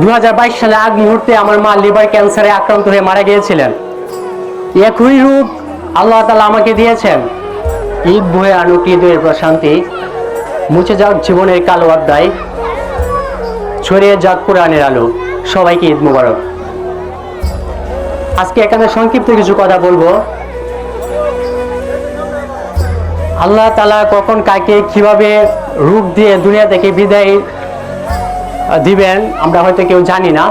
2022 সালে আগ মুহূর্তে আমার মা লিভার ক্যান্সারে আক্রান্ত হয়ে মারা গিয়েছিলেন। একই রূপ আল্লাহ তাআলা আমাকে দিয়েছেন। ঈদ বয়ে আনুক ঈদের প্রশান্তি, মুছে যাক জীবনের কালো অধ্যায়, ছড়িয়ে যাক কোরআনের আলো। সবাইকে ঈদ মোবারক। আজকে এখানে সংক্ষিপ্ত কিছু কথা বলবো। আল্লাহ তাআলা কখন কাকে কিভাবে রূপ দিয়ে দুনিয়া থেকে বিদায় দিবেন আমরা হয়তো কেউ জানি না।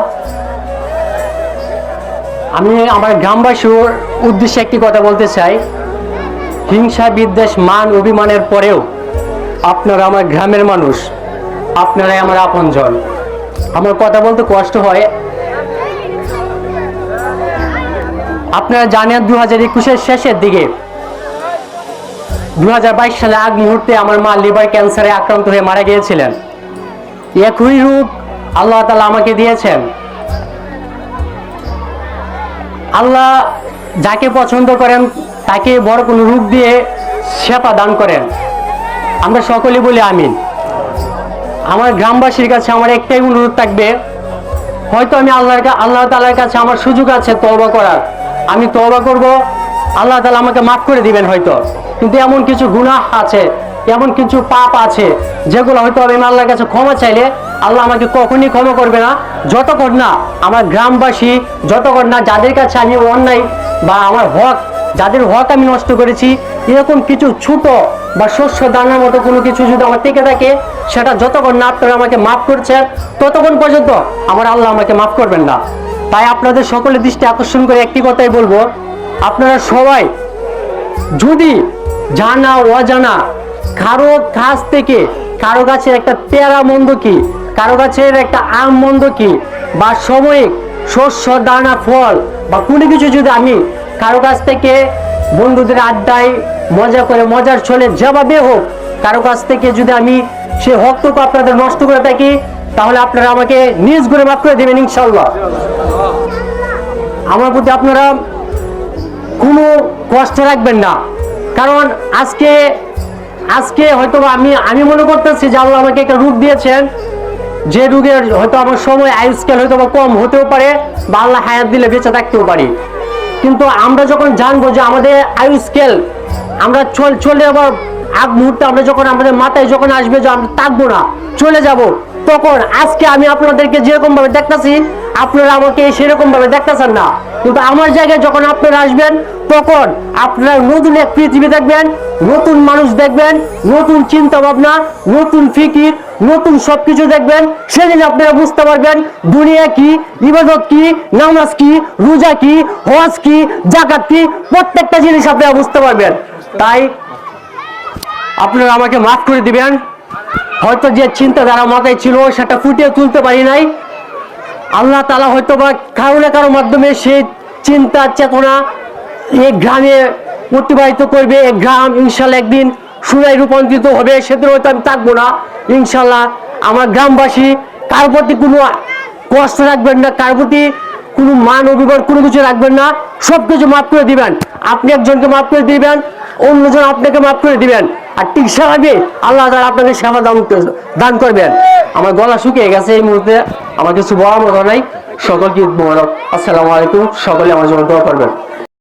আমি আমার গ্রামবাসীর উদ্দেশ্যে একটি কথা বলতে চাই। হিংসা বিদ্বেষ মান অভিমানের পরেও আপনারা আমার গ্রামের মানুষ, আপনারাই আমার আপনজন। আমার কথা বলতে কষ্ট হয়। আপনারা জানেন 2021-এর শেষের দিকে 2022 সালে আগ মুহূর্তে আমার মা লিভার ক্যান্সারে আক্রান্ত হয়ে মারা গিয়েছিলেন। একই রূপ আল্লাহ তাআলা আমাকে দিয়েছেন। আল্লাহ যাকে পছন্দ করেন তাকে বড় কোনো রূপ দিয়ে সেবা দান করেন। আমরা সকলেই বলি আমিন। আমার গ্রামবাসীর কাছে আমার একটাই অনুরোধ থাকবে, হয়তো আমি আল্লাহ তাআলার কাছে আমার সুযোগ আছে তওবা করার, আমি তওবা করব, আল্লাহ তাআলা আমাকে মাফ করে দিবেন হয়তো। কিন্তু এমন কিছু গুনাহ আছে, এমন কিছু পাপ আছে যেগুলো হয়তো আমি আল্লাহর কাছে ক্ষমা চাইলে আল্লাহ আমাকে কখনই ক্ষমা করবে না, যতক্ষণ না আমার গ্রামবাসী, যতক্ষণ না যাদের কাছে আমি অন্যায় বা আমার হক, যাদের হক আমি নষ্ট করেছি, এরকম কিছু ছোট বা শস্য দানার মতো কোনো কিছু যদি আমার থেকে থাকে, সেটা যতক্ষণ না আপনারা আমাকে মাফ করছেন ততক্ষণ পর্যন্ত আমার আল্লাহ আমাকে মাফ করবেন না। তাই আপনাদের সকলের দৃষ্টি আকর্ষণ করে একটি কথাই বলবো, আপনারা সবাই যদি জানা অজানা কারো কাছ থেকে, কারো গাছের একটা পেয়ারা মন্দ কি, কারো গাছের একটা আম মন্দ কি, বা সাময়িক শস্য দানা ফল বা কোনো কিছু যদি আমি কারো কাছ থেকে বন্ধুদের আড্ডায় মজা করে মজার ছলে যেভাবে হোক কারো কাছ থেকে যদি আমি সে হকটুকু আপনাদের নষ্ট করে থাকি, তাহলে আপনারা আমাকে নিজ করে মাফ করে দেবেন ইনশাআল্লাহ। আমার প্রতি আপনারা কোনো কষ্ট রাখবেন না, কারণ আজকে হয়তো আমি মনে করতেছি যে আল্লাহ আমাকে একটা রূপ দিয়েছেন, যে রোগের হয়তো আমার সময় আয়ুষ্কাল হয়তো বা কম হতেও পারে, বা আল্লাহ হায়াত দিলে বেঁচে থাকতেও পারি। কিন্তু আমরা যখন জানবো যে আমাদের আয়ুষ্কাল আমরা চলে আবার আগ মুহূর্তে আমরা যখন আমাদের মাথায় যখন আসবে যে আমরা থাকবো না, চলে যাব, তখন আজকে আমি আপনাদেরকে যেরকম ভাবে দেখতেছি আপনারা আমাকে সেরকম ভাবে দেখতেছেন না, কিন্তু আমার জায়গায় যখন আপনারা আসবেন তখন আপনারা নতুন এক পৃথিবী দেখবেন, নতুন মানুষ দেখবেন, নতুন চিন্তা ভাবনা, নতুন ফিকির, নতুন সবকিছু দেখবেন। সেদিন আপনারা বুঝতে পারবেন দুনিয়া কি, ইবাদত কি, নামাজ কি, রোজা কি, হজ কি, যাকাত কি, প্রত্যেকটা জিনিস আপনারা বুঝতে পারবেন। তাই আপনারা আমাকে মাফ করে দিবেন। হয়তো যে চিন্তাধারা মাথায় ছিল সেটা ফুটিয়ে তুলতে পারি নাই। আল্লাহ তাআলা হয়তো বা কারো না কারো মাধ্যমে সেই চিন্তা চেতনা এই গ্রামে অতিবাহিত করবে। এই গ্রাম ইনশাল্লাহ একদিন সুরায় রূপান্তরিত হবে, সেদিন হয়তো আমি থাকবো না ইনশাল্লাহ। আমার গ্রামবাসী কার প্রতি কোনো কষ্ট রাখবেন না, কার প্রতি কোনো মান অভিমান কোনো কিছু রাখবেন না, সবকিছু মাফ করে দিবেন। আপনি একজনকে মাফ করে দিবেন, অন্যজন আপনাকে মাফ করে দিবেন, আর ঠিক সেভাবে আল্লাহ তাআলা আপনাকে সেবা দান করবেন। আমার গলা শুকিয়ে গেছে এই মুহূর্তে, আমার কিছু বলার মতো নাই। সকলকে ঈদ মোবারক। আসসালামু আলাইকুম। সকলে আমার জন্য দোয়া করবেন।